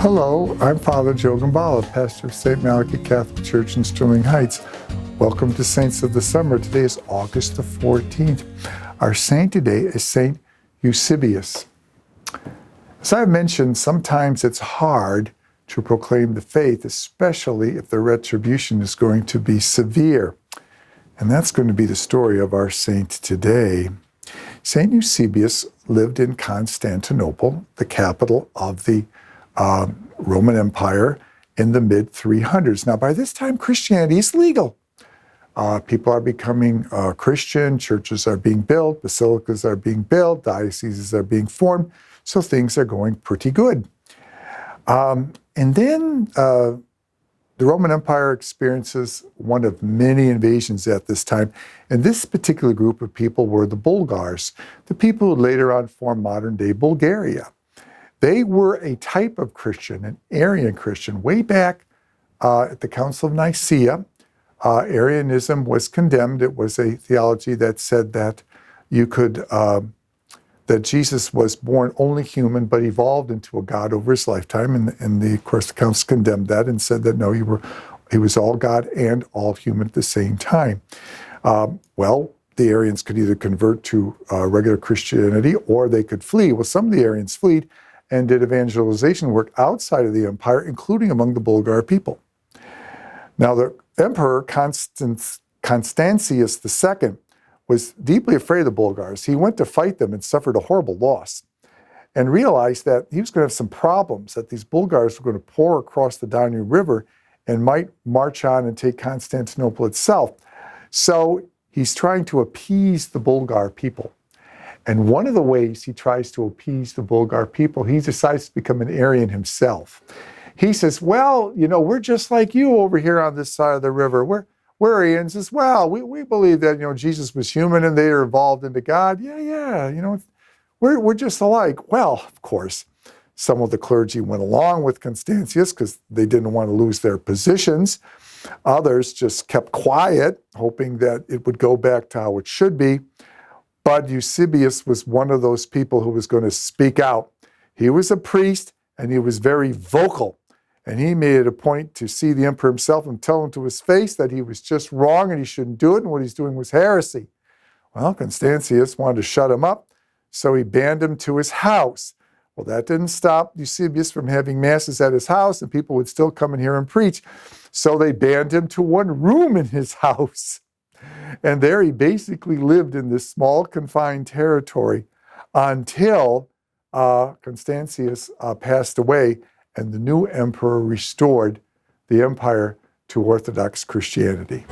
Hello, I'm Father Joe Gambala, pastor of St. Malachy Catholic Church in Sterling Heights. Welcome to Saints of the Summer. Today is August the 14th. Our saint today is Saint Eusebius. As I've mentioned, sometimes it's hard to proclaim the faith, especially if the retribution is going to be severe. And that's going to be the story of our saint today. Saint Eusebius lived in Constantinople, the capital of the Roman Empire, in the mid-300s. Now, by this time, Christianity is legal. People are becoming Christian, churches are being built, basilicas are being built, dioceses are being formed, so things are going pretty good. And then the Roman Empire experiences one of many invasions at this time, and this particular group of people were the Bulgars, the people who later on formed modern-day Bulgaria. They were a type of Christian, an Arian Christian. Way back at the Council of Nicaea, Arianism was condemned. It was a theology that said that that Jesus was born only human, but evolved into a God over his lifetime. And of course, the Council condemned that and said that no, he was all God and all human at the same time. Well, the Arians could either convert to regular Christianity or they could flee. Well, some of the Arians fled and did evangelization work outside of the empire, including among the Bulgar people. Now, the emperor Constantius II was deeply afraid of the Bulgars. He went to fight them and suffered a horrible loss and realized that he was going to have some problems, that these Bulgars were going to pour across the Danube River and might march on and take Constantinople itself. So he's trying to appease the Bulgar people. And one of the ways he tries to appease the Bulgar people, he decides to become an Arian himself. He says, well, we're just like you over here on this side of the river. We're Arians as well. We believe that, Jesus was human and they evolved into God. Yeah, we're just alike. Well, of course, some of the clergy went along with Constantius because they didn't want to lose their positions. Others just kept quiet, hoping that it would go back to how it should be. But Eusebius was one of those people who was going to speak out. He was a priest, and he was very vocal. And he made it a point to see the emperor himself and tell him to his face that he was just wrong and he shouldn't do it, and what he's doing was heresy. Well, Constantius wanted to shut him up, so he banned him to his house. Well, that didn't stop Eusebius from having masses at his house, and people would still come and hear him preach. So they banned him to one room in his house. And there he basically lived in this small confined territory until Constantius passed away and the new emperor restored the empire to Orthodox Christianity.